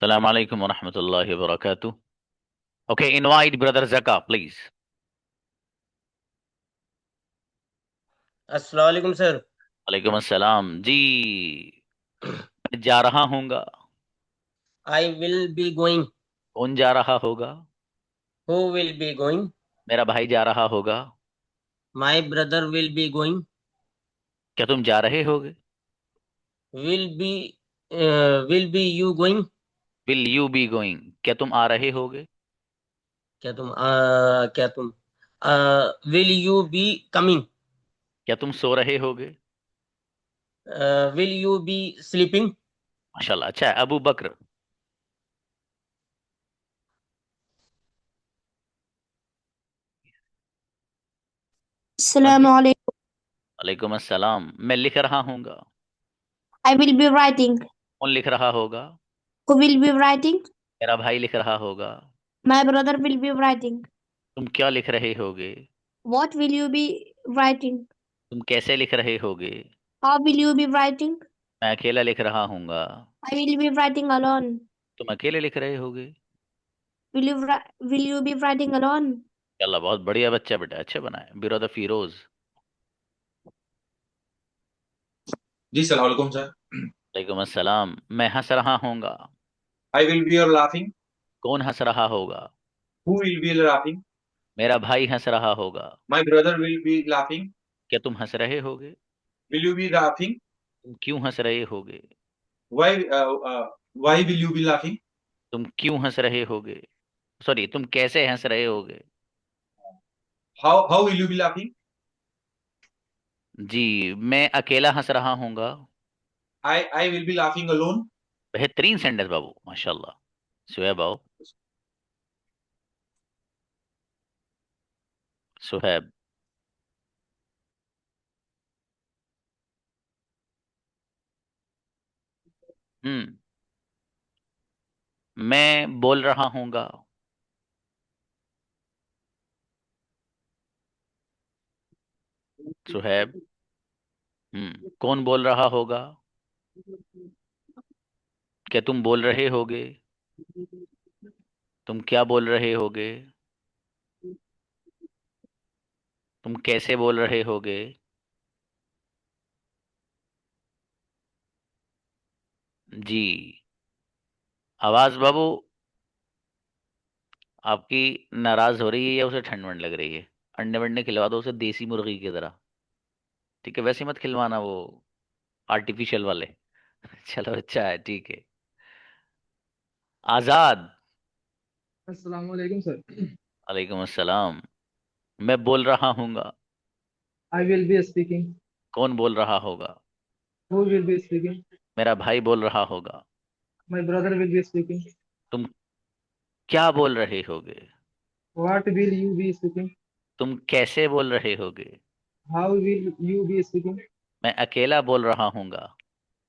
Assalamu alaikum wa rahmatullahi wa barakatuh. Okay, invite brother Zaka, please. अस्सलाम वालेकुम sir. वालेकुम अस्सलाम जी। मैं जा रहा हूँगा। I will be going. कौन जा रहा होगा? Who will be going? मेरा भाई जा रहा होगा। My brother will be going. क्या तुम जा रहे होगे? Will be you going? Will you be going? क्या तुम आ रहे होगे? क्या तुम विल यू बी कमिंग? क्या तुम सो रहे होगे? Will you B sleeping? माशाल्लाह, अच्छा है। अबू बकर। Assalamu alaikum. वालेकुम अस्सलाम। मैं लिख रहा हूँगा। I will be writing. कौन लिख रहा होगा? Who will be writing? मेरा भाई लिख रहा होगा। My brother will be writing. तुम क्या लिख रहे होगे? What will you be writing? तुम कैसे लिख रहे होगे? How will you be writing? मैं अकेला लिख रहा हूँगा। I will be writing alone. तुम अकेले लिख रहे होगे। Will you be writing alone? अल्लाह, बहुत बढ़िया बच्चा बेटा, अच्छे बनाए। बिरोदा फिरोज। जी सलाम वालेकुम सर। वालेकुम अस्सलाम। मैं हंस रहा हूँगा। I will be your laughing. कौन हंस रहा होगा? Who will be laughing? मेरा भाई हंस रहा होगा। My brother will be laughing. क्या तुम हंस रहे होगे? Will you be laughing? तुम क्यों हंस रहे होगे? Why why will you be laughing? तुम क्यों हंस रहे होगे? सॉरी, तुम कैसे हंस रहे होगे? How will you be laughing? जी, मैं अकेला हंस रहा हूँगा। I will be laughing alone. बेहतरीन सेंटेंस बाबू, माशाल्लाह। सुहैब आओ। सुहैब। हम्म। मैं बोल रहा हूँगा। सुहैब। कौन बोल रहा होगा? क्या तुम बोल रहे होगे? तुम क्या बोल रहे होगे? तुम कैसे बोल रहे होगे? जी। आवाज बाबू आपकी नाराज हो रही है या उसे ठंड वंड लग रही है? अंडे वंडे खिलवा दो उसे, देसी मुर्गी की तरह। ठीक है, वैसे मत खिलवाना वो आर्टिफिशियल वाले। चलो, अच्छा है, ठीक है। आजाद। अस्सलाम वालेकुम सर। वालेकुम अस्सलाम। मैं बोल रहा हूँगा। I will be speaking. कौन बोल रहा होगा? Who will be speaking? मेरा भाई बोल रहा होगा। My brother will be speaking. तुम क्या बोल रहे होगे? What will you be speaking? तुम कैसे बोल रहे होगे? How will you be speaking? मैं अकेला बोल रहा हूँगा।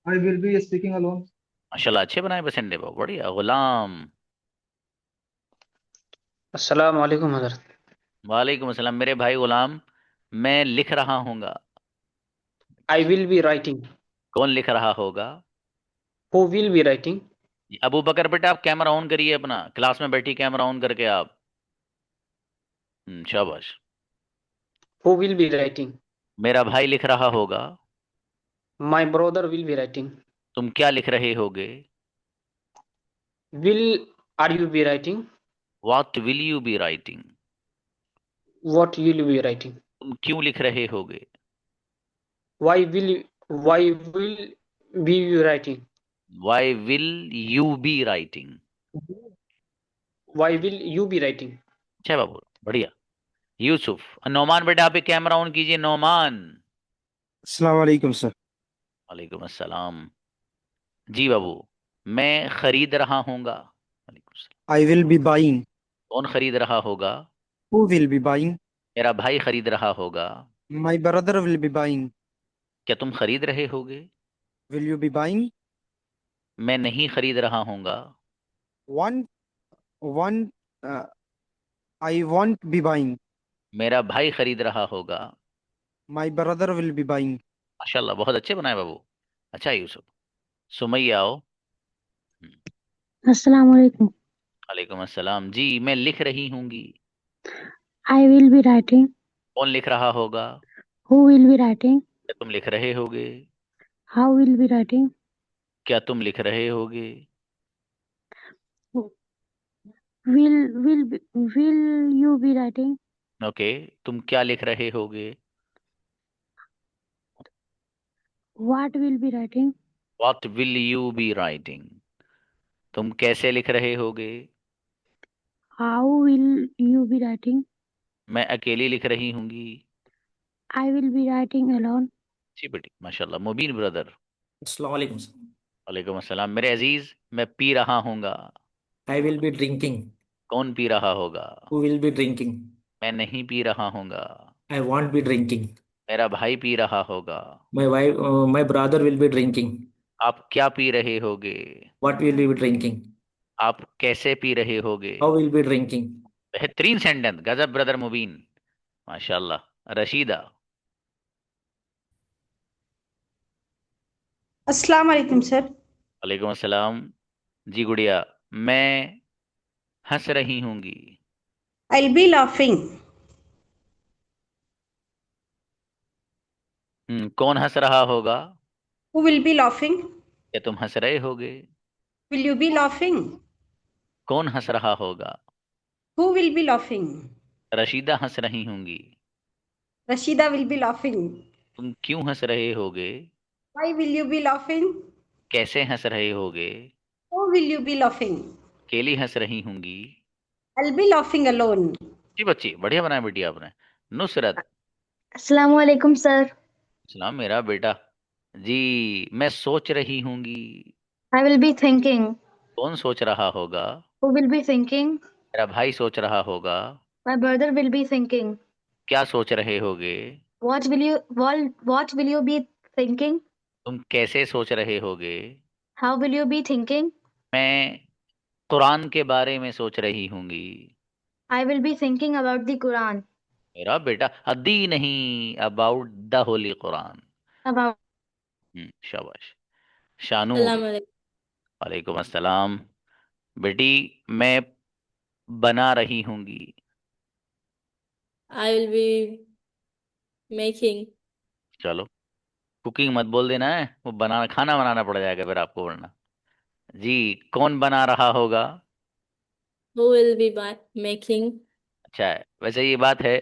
I will be speaking alone. माशाल्लाह, अच्छे बनाए बसंडे बाबू, बढ़िया। गुलाम। अस्सलाम वालेकुम हज़रत। वालेकुम अस्सलाम। मेरे भाई गुलाम, मैं लिख रहा हूँगा। I will be writing. कौन लिख रहा होगा? Who will be writing? Abu Bakar बेटा, आप कैमरा ऑन करिए अपना, क्लास में बैठी कैमरा ऑन करके आप। शाबाश। Who will be writing? मेरा भाई लिख रहा होगा। My brother will be writing. तुम क्या लिख रहे होगे? Will are you be writing? What will you be writing? What will you be writing? तुम क्यों लिख रहे होगे? Why will be you writing? Why will you be writing? Why will you be writing? अच्छा बाबू, बढ़िया। यूसुफ। नोमान बेटा, आप एक कैमरा ऑन कीजिए, नोमान। अस्सलाम वालेकुम सर। वालेकुम अस्सलाम। जी बाबू। मैं खरीद रहा हूँगा। वालेकुम सलाम। I will be buying. कौन खरीद रहा होगा? Who will be buying? मेरा भाई खरीद रहा होगा। My brother will be buying. क्या तुम खरीद रहे होगे? Will you be buying? मैं नहीं खरीद रहा हूँगा। One one I want be buying. मेरा भाई खरीद रहा होगा। My brother will be buying. माशाल्लाह, बहुत अच्छे बनाए बाबू। अच्छा यूसुफ। सुमैया आओ। हम्म, अस्सलाम वालेकुम। वालेकुम अस्सलाम जी। मैं लिख रही हूँगी। I will be writing. कौन लिख रहा होगा? Who will be writing? क्या तुम लिख रहे होगे? How will be writing? क्या तुम लिख रहे होगे? Will you be writing? Okay, तुम क्या लिख रहे होगे? What will be writing? What will you be writing? तुम कैसे लिख रहे होगे? How will you be writing? मैं अकेली लिख रही होंगी। I will be writing alone. जी बेटी, माशाल्लाह। मुबीन ब्रदर। अस्सलाम वालेकुम सर। वालेकुम अस्सलाम। मेरे अजीज, मैं पी रहा हूँगा। I will be drinking. कौन पी रहा होगा? Who will be drinking. मैं नहीं पी रहा हूँगा। I want be drinking. मेरा भाई पी रहा होगा। My wife my brother will be drinking. आप क्या पी रहे होगे? What will be drinking. आप कैसे पी रहे होगे? How will be drinking. बेहतरीन सेंटेंस, गजब ब्रदर मुबीन, माशाल्लाह। रशीदा। अस्सलाम वालेकुम सर। वालेकुम अस्सलाम। जी गुड़िया, मैं हंस रही होंगी। I'll be laughing. कौन हंस रहा होगा? Who will be laughing? क्या तुम हंस रहे होगे? Will you be laughing? कौन हंस रहा होगा? Who will be laughing? Rashida हंस रही होंगी। Rashida will be laughing. तुम क्यों हंस रहे होगे? Why will you be laughing? कैसे हंस रहे होगे? How will you be laughing? अकेली हंस रही होंगी। I'll be laughing alone. जी बच्ची, बढ़िया बनाया बेटी आपने। नुसरत। अस्सलाम वालेकुम सर। सलाम मेरा बेटा। जी, मैं सोच रही होंगी। I will be thinking. कौन सोच रहा होगा? Who will be thinking? मेरा भाई सोच रहा होगा। My brother will be thinking. क्या सोच रहे होगे? What will you be thinking? तुम कैसे सोच रहे होगे? How will you be thinking? मैं कुरान के बारे में सोच रही होंगी। I will be thinking about the Quran. मेरा बेटा, अद्दी नहीं, about the Holi Quran. About शाबाश। शानूर। सलाम अलैकुम। वालेकुम अस्सलाम। बेटी, मैं बना रही होंगी। I will be making. चलो, कुकिंग मत बोल देना है, वो बनाना, खाना बनाना पड़ जाएगा फिर आपको, वरना। जी, कौन बना रहा होगा? Who will be making? अच्छा है। वैसे ये बात है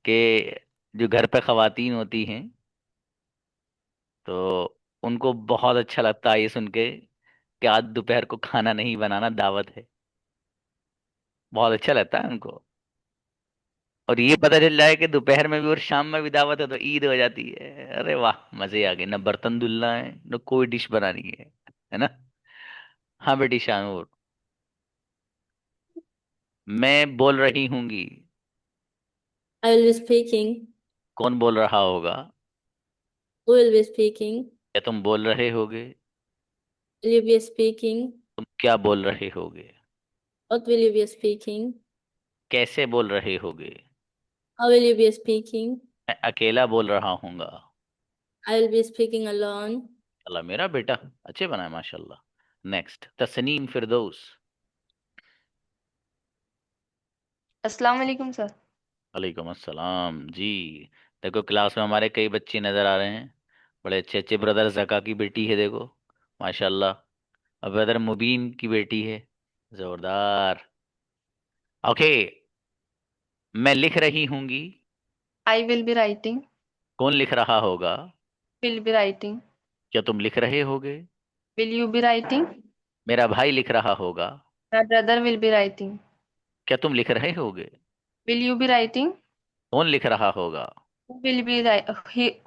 कि जो घर पे खवातीन होती हैं, तो उनको बहुत अच्छा लगता है ये सुन के कि आज दोपहर को खाना नहीं बनाना, दावत है। बहुत अच्छा लगता है उनको। और ये पता चल जाए कि दोपहर में भी और शाम में भी दावत है, तो ईद हो जाती है। अरे वाह, मजे आ गए। ना बर्तन धुलना है, ना कोई डिश बनानी है ना। हाँ बेटी शानूर। मैं बोल रही हूंगी। I will be speaking. कौन बोल रहा होगा? Who will be speaking? क्या तुम बोल रहे होगे? Will you be speaking? तुम क्या बोल रहे होगे? What will you be speaking? कैसे बोल रहे होगे? How will you be speaking? मैं अकेला बोल रहा हूँगा। I will be speaking alone. अल्लाह मेरा बेटा, अच्छे बनाए माशाल्लाह। नेक्स्ट, तस्नीम फिरदौस। अस्सलाम वालेकुम सर। वालेकुम अस्सलाम जी। देखो, क्लास में हमारे कई बच्चे नज़र आ रहे हैं। बड़े अच्छे अच्छे ब्रदर। जका की बेटी है देखो, माशाल्लाह। और ब्रदर मुबीन की बेटी है, जोरदार। ओके, मैं लिख रही हूँगी। I will be writing. कौन लिख रहा होगा? Will be writing. क्या तुम लिख रहे होगे? Will you be writing. मेरा भाई लिख रहा होगा। My brother will be writing. क्या तुम लिख रहे होगे? Will you be writing. कौन लिख रहा होगा? Who will be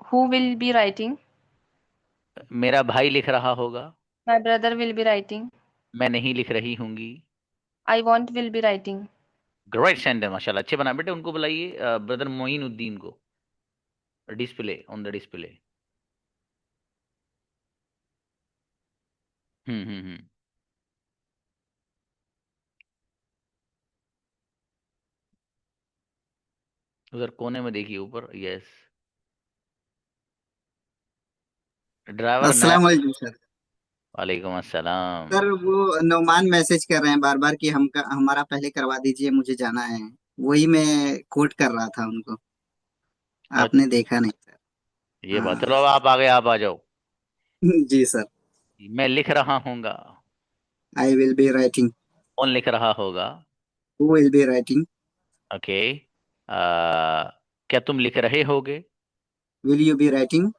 who will be writing. मेरा भाई लिख रहा होगा। My brother will be writing. मैं नहीं लिख रही होंगी। आई want will be writing. Great sentence माशाल्लाह, अच्छे बना बेटे। उनको बुलाइए, ब्रदर मोइनुद्दीन को। Display, on the display. Hmm. उधर कोने में देखिए, ऊपर। यस, ड्राइवर नया। अस्सलाम वालेकुम सर। वालेकुम अस्सलाम। सर वो नौमान मैसेज कर रहे हैं बार बार कि हमारा पहले करवा दीजिए, मुझे जाना है। वही मैं कोट कर रहा था उनको, आपने अच्छा, देखा नहीं सर। ये बात, हाँ। चलो अब आप आगे, आप आ जाओ। जी सर। मैं लिख रहा हूँगा। I will be writing. कौन लिख रहा होगा? Who will be writing. Okay. क्या तुम लिख रहे होगे? Will you be writing.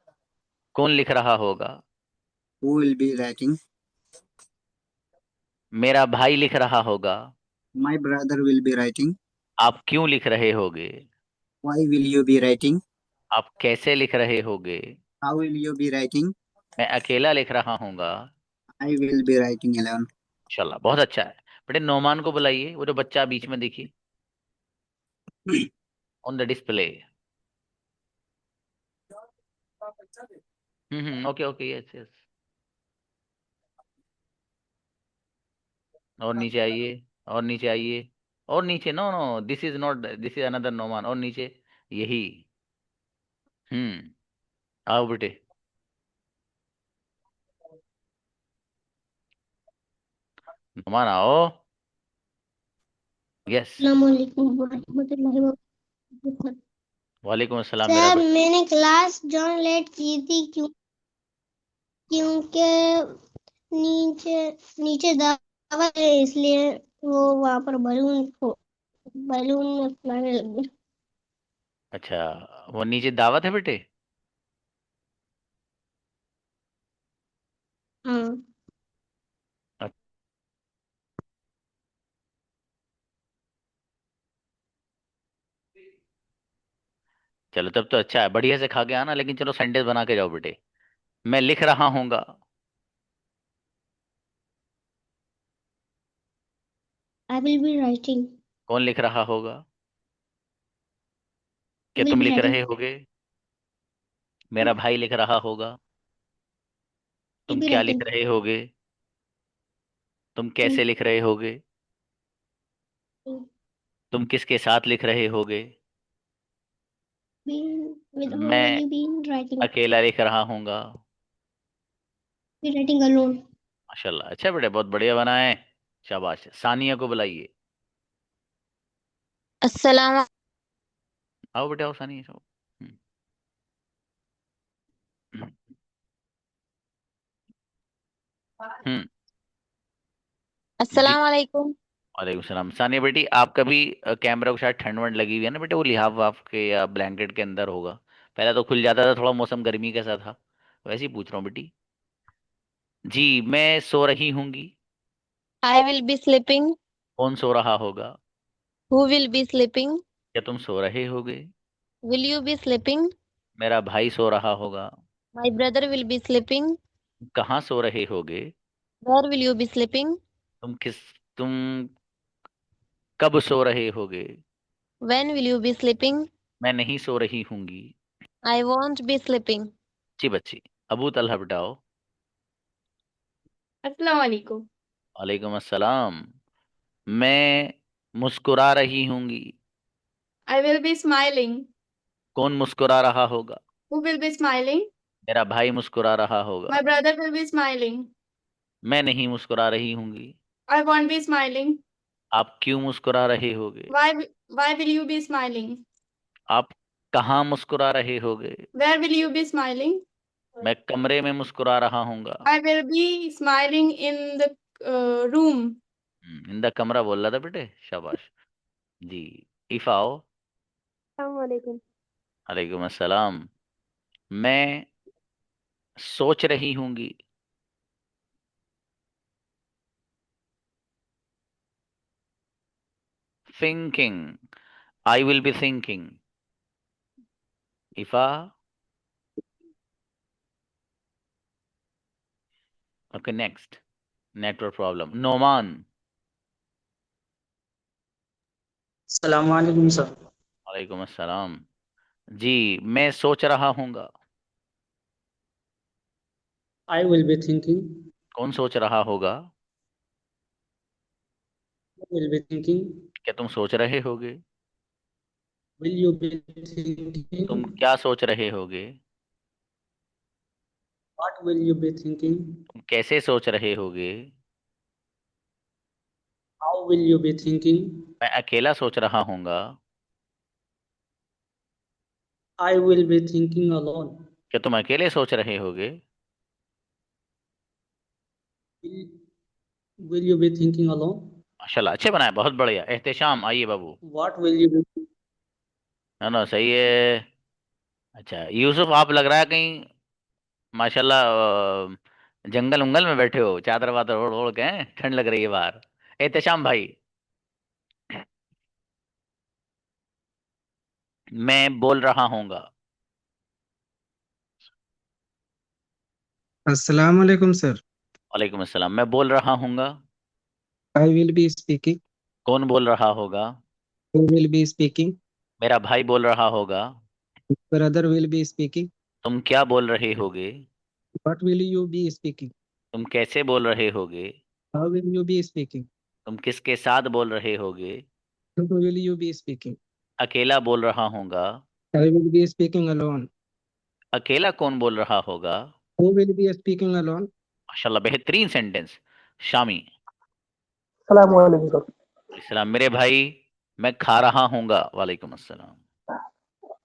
कौन लिख रहा होगा? Who will be writing. मेरा भाई लिख रहा होगा। My brother will be writing. आप क्यों लिख रहे होगे? Why will you be writing. आप कैसे लिख रहे होगे? How will you be writing. मैं अकेला लिख रहा हूँगा। I will be writing alone. माशाल्लाह, बहुत अच्छा है। बेटे नोमान को बुलाइए, वो जो बच्चा बीच में देखिए on the display. Okay okay, yes yes. और नीचे आइए, और नीचे आइए, और नीचे। No no, this is not, this is another Noman. और नीचे, यही। आओ बेटे। नोमान आओ। यस। अस्सलामुअलैकुम वरहमतुल्लाहि वबरकातुहू। वालेकुम अस्सलाम मेरा सर बेटा। मैंने क्लास जॉइन लेट की थी क्योंकि नीचे नीचे दावत है, इसलिए वो वहाँ पर बलून में फुलाने लग गए। अच्छा, वो नीचे दावत है बेटे। हाँ। अ- चलो तब तो अच्छा है, बढ़िया से खा के आना, लेकिन चलो संडे बना के जाओ बेटे। मैं लिख रहा हूँगा। I will be writing. कौन लिख रहा होगा? क्या विल तुम बी लिख राइटिंग। रहे होगे? मेरा भाई लिख रहा होगा। विल तुम बी क्या लिख राइटिंग। रहे होगे? तुम कैसे लिख रहे होगे? तुम किसके साथ लिख रहे होगे? With whom will मैं you be writing? अकेला लिख रहा हूँगा। Be writing alone. माशाल्लाह, अच्छा बेटे, बहुत बढ़िया बना है। शाबाश। सानिया को बुलाइए। अस्सलाम। आओ बेटे, आओ सानिया, आओ। हम्म, हम्म, हम्म, जी। अस्सलाम वालेकुम। वालेकुम सलाम। सानिया बेटी, आपका भी कैमरा को शायद ठंड वंड लगी हुई है ना बेटे, वो लिहाफ वाफ के या ब्लैंकेट के अंदर होगा। पहले तो खुल जाता था, थोड़ा मौसम गर्मी कैसा था, वैसे ही पूछ रहा हूँ बेटी। जी, मैं सो रही हूँगी। I will be sleeping. कौन सो रहा होगा? Who will be sleeping? क्या तुम सो रहे होगे? Will you be sleeping? मेरा भाई सो रहा होगा। My brother will be sleeping. कहाँ सो रहे होगे? Where will you be sleeping? तुम कब सो रहे होगे? When will you be sleeping? मैं नहीं सो रही हूँगी। I won't be sleeping. जी बच्ची। अबू तलहा बताओ। अस्सलाम वालेकुम। वालेकुम अस्सलाम। मैं मुस्कुरा रही हूँगी। I will be smiling. कौन मुस्कुरा रहा होगा? Who will be smiling? मेरा भाई मुस्कुरा रहा होगा। My brother will be smiling. मैं नहीं मुस्कुरा रही हूँगी। I won't be smiling. आप क्यों मुस्कुरा रहे होगे? Why will you be smiling? आप कहाँ मुस्कुरा रहे होगे? Where will you be smiling? मैं कमरे में मुस्कुरा रहा हूँगा। I will be smiling in the room. इंदा कमरा बोल रहा था बेटे, शाबाश। जी। इफ़ाओ। अस्सलाम वालेकुम। वालेकुम अस्सलाम। मैं सोच रही हूँगी। Thinking. I will be thinking. Ifa. Okay, next. Network problem. Noman. अस्सलाम वालेकुम सर। वालेकुम अस्सलाम। जी, मैं सोच रहा हूँगा। I will be thinking. कौन सोच रहा होगा? Will be thinking. क्या तुम सोच रहे होगे? Will you be thinking. तुम क्या सोच रहे होगे? What will you be thinking? तुम कैसे सोच रहे होगे? How will you be thinking? मैं अकेला सोच रहा हूँगा। I will be thinking alone. क्या तुम अकेले सोच रहे होगे? Will, will you be thinking alone? माशाल्लाह, अच्छे बनाए, बहुत बढ़िया। एहतेशाम, आइए बाबू। What will you be? ना ना, सही है। अच्छा यूसुफ, आप लग रहा है कहीं माशाल्लाह जंगल उंगल में बैठे हो, चादर वादर ओढ़ ओढ़ के, हैं? ठंड लग रही है बाहर। एहतेशाम भाई, मैं बोल रहा हूँगा। अस्सलाम वालेकुम सर। वालेकुम अस्सलाम। मैं बोल रहा हूँगा। I will be speaking. कौन बोल रहा होगा? Who will be speaking? मेरा भाई बोल रहा होगा। Brother will be speaking. तुम क्या बोल रहे होगे? What will you be speaking? तुम कैसे बोल रहे होगे? How will you be speaking? तुम किसके साथ बोल रहे होगे? Who will you be speaking? अकेला बोल रहा हूँगा। I will be speaking alone. अकेला कौन बोल रहा होगा? Who will be speaking alone? माशाल्लाह, बेहतरीन सेंटेंस। शामी। अस्सलाम वालेकुम। इस्लाम, मेरे भाई, मैं खा रहा हूँगा। वालेकुम अस्सलाम।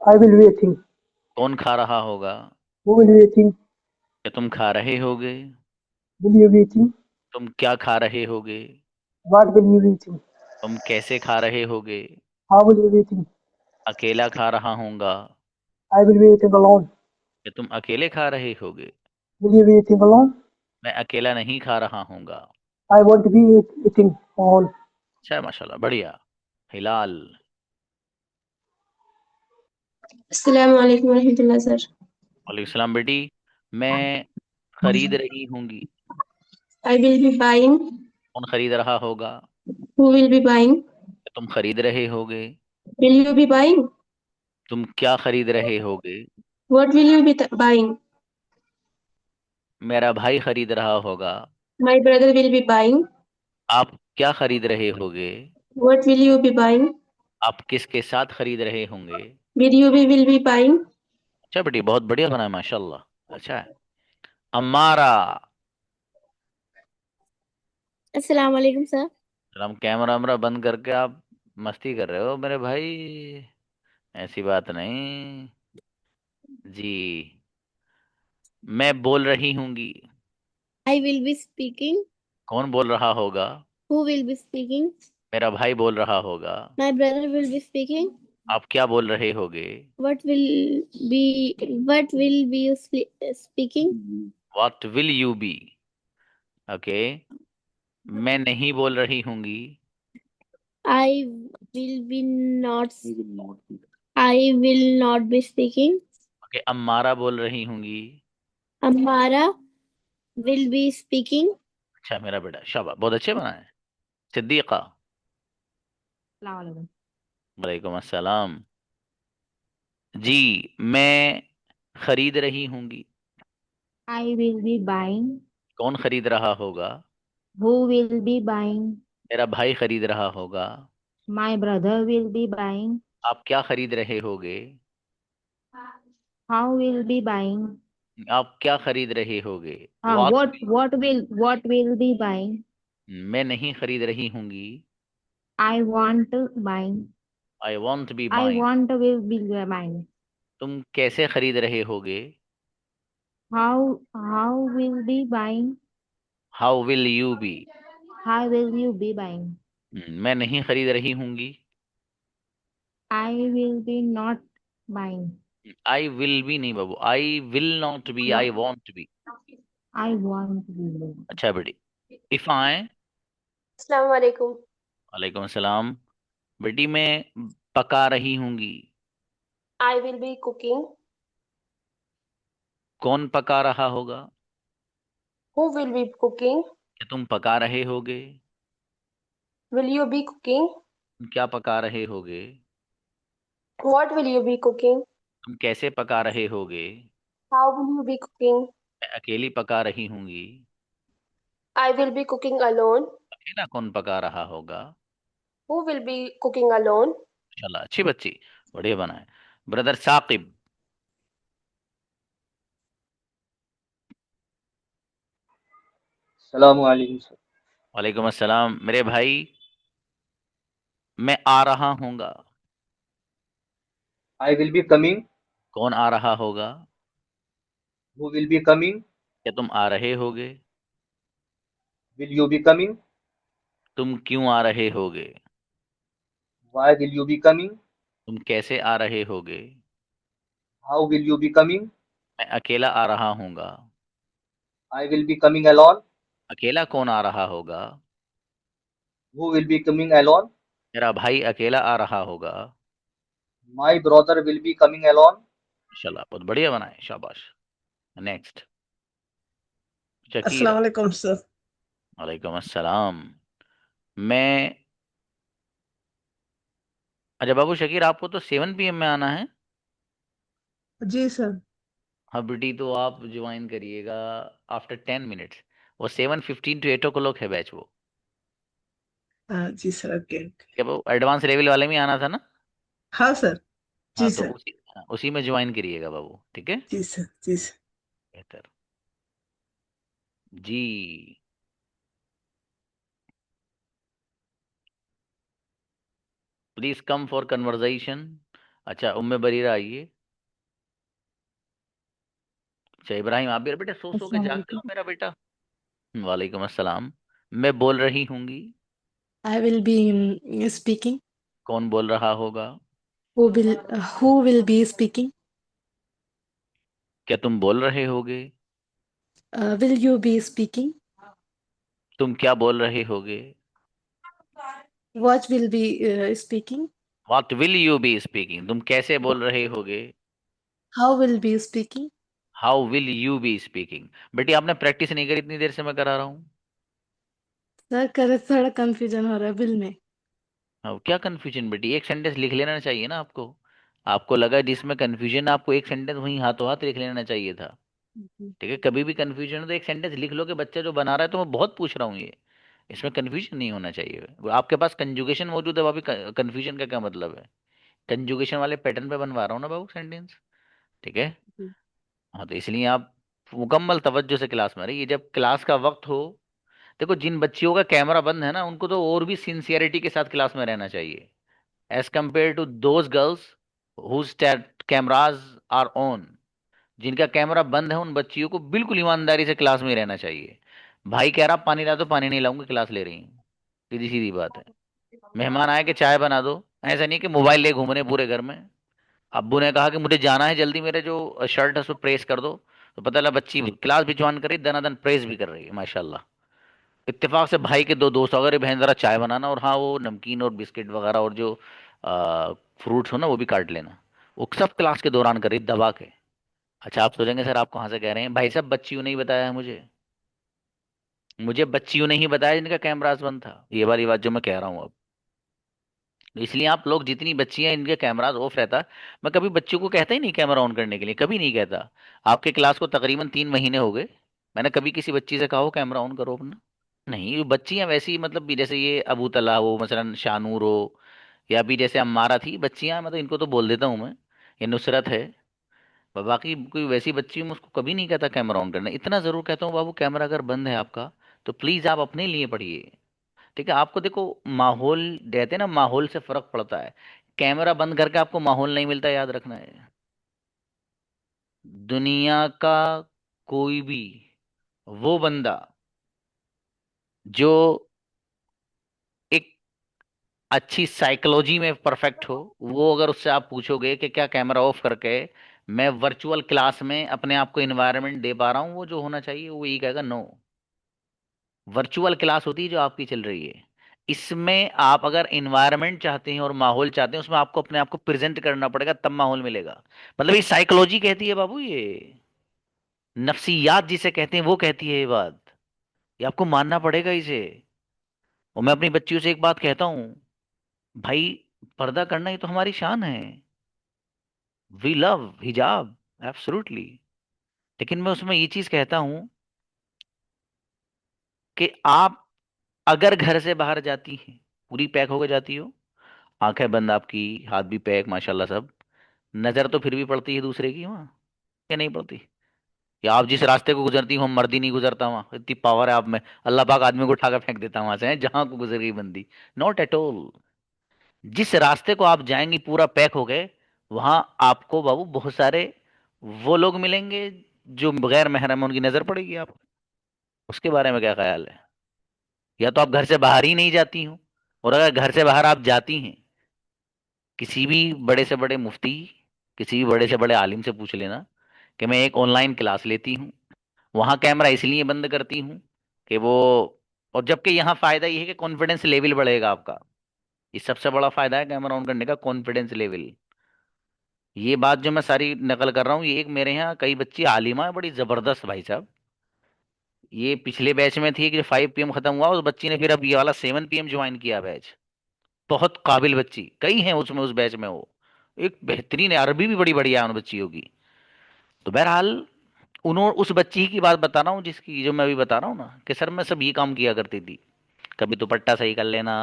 I will be eating. कौन खा रहा होगा? Who will be eating? क्या तुम खा रहे होगे? Will you be eating? तुम क्या खा रहे होगे? What will you be eating? तुम कैसे खा रहे होगे? How will you be eating? अकेला खा रहा हूँगा। I will be eating alone. क्या तुम अकेले खा रहे होगे? Will you be eating alone? मैं अकेला नहीं खा रहा हूँगा। I want to be eating all. अच्छा है, माशाल्लाह, बढ़िया। हिलाल। अस्सलाम वालेकुम रहमतुल्लाह सर। वालेकुम सलाम बेटी। मैं खरीद रही होंगी। I will be buying. कौन खरीद रहा होगा? Who will be buying? क्या तुम खरीद रहे होगे? Will you be buying? तुम क्या खरीद रहे होगे? What will you be buying? मेरा भाई खरीद रहा होगा। My brother will be buying. आप क्या खरीद रहे होगे? What will you be buying? आप किसके साथ खरीद रहे होंगे? Will be buying. अच्छा बेटी, बहुत बढ़िया बना है, माशाल्लाह, अच्छा है। अम्मारा। अस्सलाम वालेकुम सर। सलाम। कैमरा वैमरा बंद करके आप मस्ती कर रहे हो मेरे भाई? ऐसी बात नहीं जी। मैं बोल रही हूँगी। I will be speaking. कौन बोल रहा होगा? Who will be speaking? मेरा भाई बोल रहा होगा। My brother will be speaking. आप क्या बोल रहे होगे? What will be what will be you speaking? What will you be? Okay. मैं नहीं बोल रही होंगी। I will be not. I will not be speaking. Okay. Ammara बोल रही होंगी। Amara will be speaking. अच्छा मेरा बेटा, शाबाश, बहुत अच्छे बना है। सिद्दीका। वालेकुम अस्सलाम। जी, मैं खरीद रही होंगी। I will be buying. कौन खरीद रहा होगा? Who will be buying? मेरा भाई खरीद रहा होगा। My brother will be buying. आप क्या खरीद रहे होगे? How will be buying? आप क्या खरीद रहे होगे? What will be buying? मैं नहीं खरीद रही होंगी। I want buying. I want be I buying. want will be buying. तुम कैसे खरीद रहे होगे? How will be buying? How will you be? How will you be buying? मैं नहीं खरीद रही होंगी। I will be not buying. I will be नहीं बाबू, I will not be, I want be. I want to be buying. अच्छा बेटी। If I. अस्सलाम वालेकुम। वालेकुम अस्सलाम। बेटी, मैं पका रही होंगी। I will be cooking. कौन पका रहा होगा? Who will be cooking? क्या तुम पका रहे होगे? Will you be cooking? तुम क्या पका रहे होगे? What will you be cooking? तुम कैसे पका रहे होगे? How will you be cooking? मैं अकेली पका रही होंगी। I will be cooking alone. अकेला कौन पका रहा होगा? Who will be cooking alone? माशाल्लाह, अच्छी बच्ची, बढ़िया बना है। ब्रदर साकिब। सलामुअलैकुम सर। वालेकुम अस्सलाम मेरे भाई। मैं आ रहा हूँगा। I will be coming. कौन आ रहा होगा? Who will be coming. क्या तुम आ रहे होगे? Will you be coming. तुम क्यों आ रहे होगे? Why will you be coming. तुम कैसे आ रहे होगे? How will you be coming. मैं अकेला आ रहा हूँगा। I will be coming alone. अकेला कौन आ रहा होगा? Who will be coming alone. मेरा भाई अकेला आ रहा होगा। My brother will be coming alone. माशाल्लाह बहुत बढ़िया बनाए, शाबाश। नेक्स्ट। शकीर। अस्सलाम वालेकुम सर। वालेकुम अस्सलाम। मैं अच्छा बाबू शकीर, आपको तो 7 PM में आना है। जी सर। हाँ बेटी, तो आप ज्वाइन करिएगा आफ्टर 10 मिनट्स। वो 7:15 to 8 o'clock है बैच वो। हाँ जी सर, ओके ओके। क्या वो एडवांस लेवल वाले में आना था ना? हाँ सर। हाँ जी तो सर। उसी में ज्वाइन करिएगा बाबू, ठीक है। जी सर। जी सर। बेहतर। जी। Please come for conversation. अच्छा उम्मे बरीरा आइए। अच्छा इब्राहिम आप भी, अरे बेटा सो सो के अस्सलाम जागते हो वालेकुम। मेरा बेटा। वालेकुम अस्सलाम। मैं बोल रही हूँगी। I will be speaking. कौन बोल रहा होगा? Who will be speaking? क्या तुम बोल रहे होगे? Will you be speaking? तुम क्या बोल रहे होगे? What will be speaking? What will you be speaking? तुम कैसे बोल रहे होगे? How will be speaking? How will you be speaking? बेटी आपने प्रैक्टिस नहीं करी, इतनी देर से मैं करा रहा हूँ। सर करे थोड़ा कंफ्यूजन हो रहा है बिल में। हाँ, क्या कंफ्यूजन बेटी, एक सेंटेंस लिख लेना चाहिए ना आपको। आपको लगा जिसमें कंफ्यूजन, आपको एक सेंटेंस वहीं हाथों हाथ लिख लेना चाहिए था। ठीक है, कभी भी कंफ्यूजन हो तो एक सेंटेंस लिख लो कि बच्चा जो बना रहा है तो मैं बहुत पूछ रहा हूँ ये। इसमें कंफ्यूजन नहीं होना चाहिए। आपके पास कंजुगेशन मौजूद है, अभी कंफ्यूजन का क्या मतलब है? कंजुगेशन वाले पैटर्न पे बनवा रहा हूँ ना बाबू सेंटेंस। ठीक है। हाँ तो इसलिए आप मुकम्मल तवज्जो से क्लास में रहिए जब क्लास का वक्त हो। देखो जिन बच्चियों का कैमरा बंद है ना, उनको तो और भी सिंसियरिटी के साथ क्लास में रहना चाहिए, as compare to those girls whose cameras are on. जिनका कैमरा बंद है उन बच्चियों को बिल्कुल ईमानदारी से क्लास में रहना चाहिए। भाई कह रहा पानी ला दो, पानी नहीं लाऊंगा, क्लास ले रही हूँ। सीधी सीधी बात है। मेहमान आए कि चाय बना दो, ऐसा नहीं कि मोबाइल ले घूम रहे हैं पूरे घर में। अब्बू ने कहा कि मुझे जाना है जल्दी, मेरे जो शर्ट है उसको प्रेस कर दो, तो पता लगा बच्ची क्लास भी ज्वाइन कर रही, दनादन प्रेस भी कर रही है माशाल्लाह। इत्तेफाक से भाई के दो दोस्त अगर बहन जरा चाय बनाना, और हाँ वो नमकीन और बिस्किट वगैरह और जो फ्रूट्स हो ना वो भी काट लेना। वो सब क्लास के दौरान कर रही दबा के। अच्छा आप सोचेंगे सर आप कहाँ से कह रहे हैं, भाई साहब बच्चियों ने ही बताया है मुझे। मुझे बच्चियों ने ही बताया जिनका कैमरास बंद था, ये वाली बात जो मैं कह रहा हूँ अब। तो इसलिए आप लोग जितनी बच्चियां इनके कैमरास ऑफ रहता, मैं कभी बच्चों को कहता ही नहीं कैमरा ऑन करने के लिए, कभी नहीं कहता। आपके क्लास को तकरीबन 3 महीने हो गए, मैंने कभी किसी बच्ची से कहा हो कैमरा ऑन करो अपना? नहीं, ये बच्चियां वैसी मतलब भी जैसे ये अबू तला हो मसलन, शानूर हो, या भी जैसे अम्मारा थी बच्चियां, मतलब इनको तो बोल देता हूँ मैं, ये नुसरत है। बाकी कोई वैसी बच्ची मैं उसको कभी नहीं कहता कैमरा ऑन करना। इतना जरूर कहता हूँ बाबू कैमरा अगर बंद है आपका तो प्लीज आप अपने लिए पढ़िए। ठीक है, आपको देखो माहौल कहते हैं ना, माहौल से फर्क पड़ता है। कैमरा बंद करके आपको माहौल नहीं मिलता, याद रखना है। दुनिया का कोई भी वो बंदा जो एक अच्छी साइकोलॉजी में परफेक्ट हो, वो अगर उससे आप पूछोगे कि क्या कैमरा ऑफ करके मैं वर्चुअल क्लास में अपने आप को इन्वायरमेंट दे पा रहा हूँ, वो जो होना चाहिए वो यही कहेगा नो। वर्चुअल क्लास होती है जो आपकी चल रही है, इसमें आप अगर इन्वायरमेंट चाहते हैं और माहौल चाहते हैं, उसमें आपको अपने आप को प्रेजेंट करना पड़ेगा, तब माहौल मिलेगा। मतलब ये साइकोलॉजी कहती है बाबू, ये नफ्सियात जिसे कहते हैं वो कहती है ये बात। ये आपको मानना पड़ेगा इसे। और मैं अपनी बच्चियों से एक बात कहता हूँ, भाई पर्दा करना ये तो हमारी शान है। वी लव हिजाब, एब्सोल्युटली। लेकिन मैं उसमें ये चीज कहता हूं कि आप अगर घर से बाहर जाती हैं, पूरी पैक होकर जाती हो, आंखें बंद आपकी, हाथ भी पैक माशाल्लाह सब, नजर तो फिर भी पड़ती है दूसरे की वहां, या नहीं पड़ती? या आप जिस रास्ते को गुजरती हो मर्द ही नहीं गुजरता वहां, इतनी पावर है आप में, अल्लाह पाक आदमी को उठाकर फेंक देता वहां से, जहां को गुजर गई बंदी। Not at all. जिस रास्ते को आप जाएंगी पूरा पैक हो गए, वहां आपको बाबू बहुत सारे वो लोग मिलेंगे जो गैर महरम है, उनकी नजर पड़ेगी आप। उसके बारे में क्या ख्याल है? या तो आप घर से बाहर ही नहीं जाती हो, और अगर घर से बाहर आप जाती हैं, किसी भी बड़े से बड़े मुफ्ती, किसी भी बड़े से बड़े आलिम से पूछ लेना कि मैं एक ऑनलाइन क्लास लेती हूँ, वहां कैमरा इसलिए बंद करती हूँ कि वो, और जबकि यहाँ फायदा ये है कि कॉन्फिडेंस लेवल बढ़ेगा आपका। ये सबसे बड़ा फायदा है कैमरा ऑन करने का, कॉन्फिडेंस लेवल। ये बात जो मैं सारी नकल कर रहा हूँ, ये एक मेरे यहाँ कई बच्ची आलिमा है बड़ी जबरदस्त भाई साहब। ये पिछले बैच में थी कि 5 PM खत्म हुआ, उस बच्ची ने फिर अब ये वाला 7 PM ज्वाइन किया बैच। बहुत काबिल बच्ची, कई हैं उसमें, उस बैच में वो एक बेहतरीन है, अरबी भी बड़ी बढ़िया है उन बच्चियों की। तो बहरहाल उन्होंने, उस बच्ची की बात बता रहा हूँ जिसकी, जो मैं अभी बता रहा हूँ ना, कि सर मैं सब ये काम किया करती थी। कभी दुपट्टा सही कर लेना,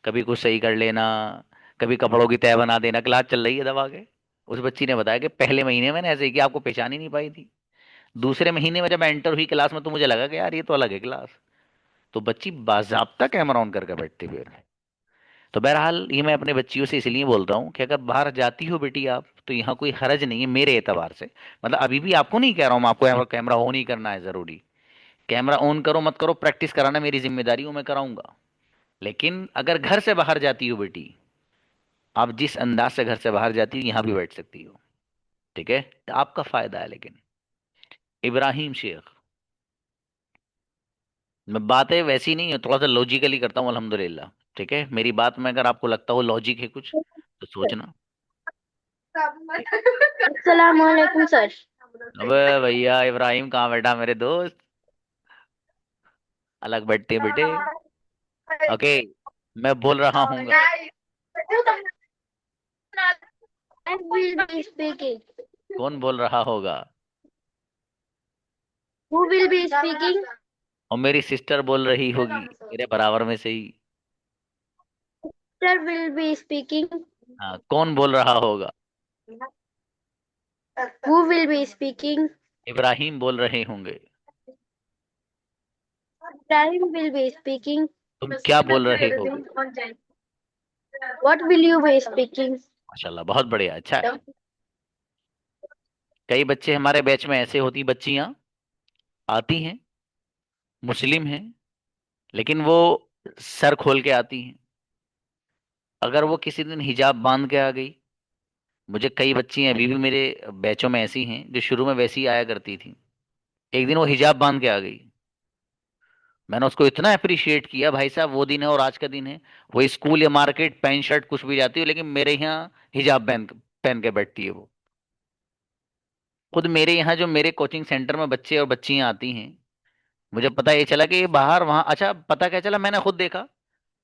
कभी कुछ सही कर लेना, कभी कपड़ों की तह बना देना, क्लास चल रही है दबा के। उस बच्ची ने बताया कि पहले महीने मैंने ऐसे ही किया, आपको पहचान ही नहीं पाई थी। दूसरे महीने में जब मैं एंटर हुई क्लास में, तो मुझे लगा कि यार ये तो अलग है क्लास। तो बच्ची बाजाब्ता कैमरा ऑन करके बैठती फिर। तो बहरहाल ये मैं अपने बच्चियों से इसलिए बोल रहा हूँ कि अगर बाहर जाती हो बेटी आप, तो यहाँ कोई हरज नहीं है मेरे एतबार से। मतलब अभी भी आपको नहीं कह रहा हूँ मैं, आपको कैमरा ऑन ही करना है जरूरी। कैमरा ऑन करो मत करो, प्रैक्टिस कराना मेरी जिम्मेदारी हूँ, मैं कराऊंगा। लेकिन अगर घर से बाहर जाती हो बेटी, आप जिस अंदाज से घर से बाहर जाती हो, यहाँ भी बैठ सकती हो। ठीक है, तो आपका फायदा है। लेकिन इब्राहिम शेख, मैं बातें वैसी नहीं है, थोड़ा सा लॉजिकली करता हूँ अल्हम्दुलिल्लाह। ठीक है, मेरी बात में अगर आपको लगता हो लॉजिक है कुछ, तो सोचना। अस्सलाम वालेकुम सर। अबे भैया इब्राहिम कहाँ बैठा मेरे दोस्त? अलग बैठते हैं बेटे। ओके, मैं बोल रहा हूँ। I will be speaking. कौन बोल रहा होगा? Who will be speaking? और मेरी सिस्टर बोल रही होगी मेरे बराबर में से ही। Sir will be speaking. हाँ, कौन बोल रहा होगा? Who will be speaking? Ibrahim बोल रहे होंगे। Ibrahim will be speaking. तुम क्या बोल रहे होगे? What will you be speaking? माशाल्लाह, बहुत बढ़िया, अच्छा है। कई बच्चे हमारे बैच में ऐसे होती बच्चियां आती हैं, मुस्लिम हैं, लेकिन वो सर खोल के आती हैं। अगर वो किसी दिन हिजाब बांध के आ गई, मुझे कई बच्चियां अभी भी मेरे बैचों में ऐसी हैं जो शुरू में वैसी ही आया करती थी, एक दिन वो हिजाब बांध के आ गई, मैंने उसको इतना अप्रिशिएट किया भाई साहब। वो दिन है और आज का दिन है। वो स्कूल या मार्केट पैंट शर्ट कुछ भी जाती हो, लेकिन मेरे यहाँ हिजाब पहन पहन के बैठती है वो। खुद मेरे यहाँ जो मेरे कोचिंग सेंटर में बच्चे और बच्चियां आती हैं, मुझे पता ये चला कि ये बाहर वहाँ, अच्छा पता क्या चला, मैंने खुद देखा।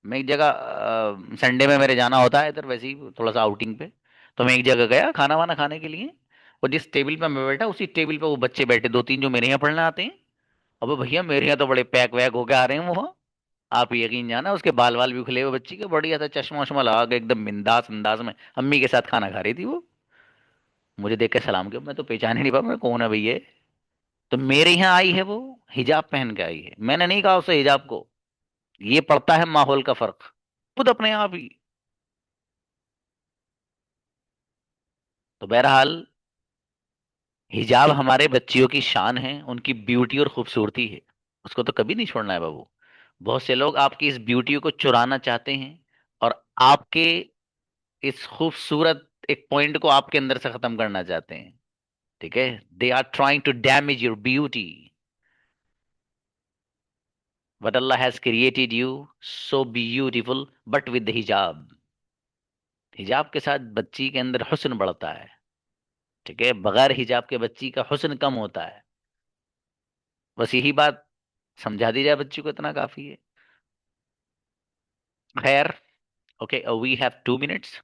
मैं एक जगह संडे में मेरे जाना होता है इधर वैसे ही थोड़ा सा आउटिंग पे, तो मैं एक जगह गया खाना वाना खाने के लिए। और जिस टेबल पे मैं बैठा, उसी टेबल पे वो बच्चे बैठे, 2-3 जो मेरे यहाँ पढ़ने आते हैं। अब भैया मेरे यहाँ तो बड़े पैक वैक होके आ रहे हैं वो। आप यकीन जाना, उसके बाल वाल भी खुले हुए बच्ची के, बढ़िया था, चश्मा वश्मा लगा के एकदम बिंदास अंदाज में अम्मी के साथ खाना खा रही थी वो। मुझे देख के सलाम किया, मैं तो पहचान ही नहीं पाया, मैं कौन है भैया? तो मेरे यहाँ आई है वो, हिजाब पहन के आई है। मैंने नहीं कहा उसे हिजाब को, ये पड़ता है माहौल का फर्क, खुद अपने आप ही। तो बहरहाल हिजाब हमारे बच्चियों की शान है, उनकी ब्यूटी और खूबसूरती है, उसको तो कभी नहीं छोड़ना है बाबू। बहुत से लोग आपकी इस ब्यूटी को चुराना चाहते हैं, और आपके इस खूबसूरत एक पॉइंट को आपके अंदर से खत्म करना चाहते हैं। ठीक है, they are trying to damage your beauty, but अल्लाह has created you so beautiful, but with हिजाब। हिजाब के साथ बच्ची के अंदर हुस्न बढ़ता है। ठीक है, बगैर हिजाब के बच्ची का हुस्न कम होता है। बस यही बात समझा दी जाए बच्ची को, इतना काफी है। खैर, ओके, वी हैव 2 मिनट्स।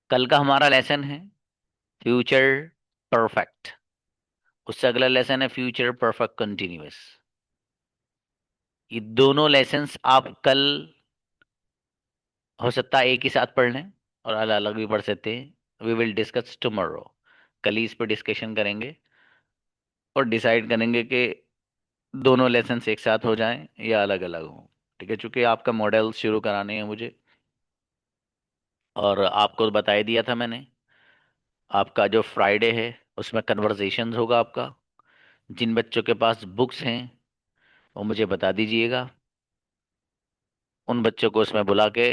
कल का हमारा लेसन है फ्यूचर परफेक्ट, उससे अगला लेसन है फ्यूचर परफेक्ट कंटिन्यूअस। ये दोनों लेसन्स आप कल हो सकता है एक ही साथ पढ़ लें, और अलग अलग भी पढ़ सकते हैं। We will discuss tomorrow. कल ही इस पर डिस्कशन करेंगे और डिसाइड करेंगे कि दोनों लेसन्स एक साथ हो जाएं या अलग अलग हों। ठीक है, चूंकि आपका मॉडल शुरू कराने हैं मुझे, और आपको बता ही दिया था मैंने, आपका जो फ्राइडे है उसमें कन्वर्सेशंस होगा आपका। जिन बच्चों के पास बुक्स हैं वो मुझे बता दीजिएगा, उन बच्चों को उसमें बुला के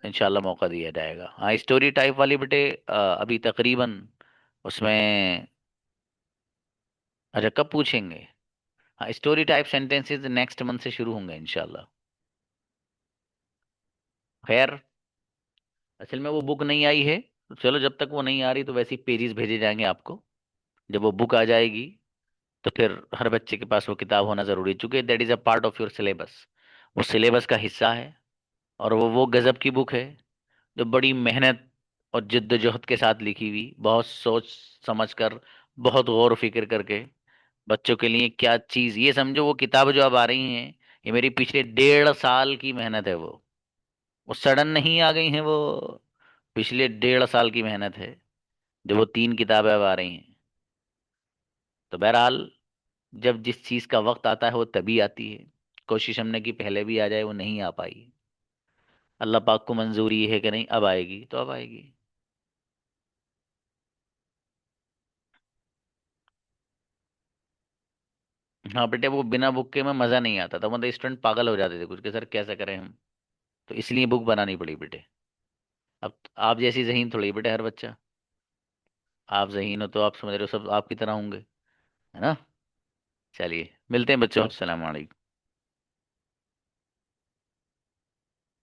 इंशाल्लाह मौका दिया जाएगा। हाँ, स्टोरी टाइप वाली बेटे अभी तकरीबन उसमें, अच्छा कब पूछेंगे? हाँ, story type sentences next month से शुरू होंगे इंशाल्लाह। खैर, असल में वो बुक नहीं आई है, तो चलो जब तक वो नहीं आ रही तो वैसे ही पेजेस भेजे जाएंगे आपको। जब वो बुक आ जाएगी तो फिर हर बच्चे के पास वो किताब होना ज़रूरी है, चूंकि that is a part of your syllabus. वो सिलेबस का हिस्सा है, और वो गज़ब की बुक है जो बड़ी मेहनत और जिद्दोजहद के साथ लिखी हुई, बहुत सोच समझ कर, बहुत गौर फिक्र करके बच्चों के लिए क्या चीज़, ये समझो वो किताब जो अब आ रही हैं ये मेरी पिछले 1.5 साल की मेहनत है। वो सडन नहीं आ गई हैं, वो पिछले 1.5 साल की मेहनत है जो वो 3 किताबें अब आ रही हैं। तो बहरहाल, जब जिस चीज़ का वक्त आता है वो तभी आती है। कोशिश हमने की पहले भी आ जाए, वो नहीं आ पाई। अल्लाह पाक को मंजूरी है कि नहीं अब आएगी तो अब आएगी। हाँ बेटे, वो बिना बुक के में मज़ा नहीं आता था, मतलब स्टूडेंट पागल हो जाते थे कुछ के, सर कैसे करें हम। तो इसलिए बुक बनानी पड़ी बेटे। अब आप जैसी ज़हीन थोड़ी है बेटे हर बच्चा। आप ज़हीन हो तो आप समझ रहे हो सब आपकी तरह होंगे, है ना। चलिए मिलते हैं बच्चों, अस्सलाम वालेकुम।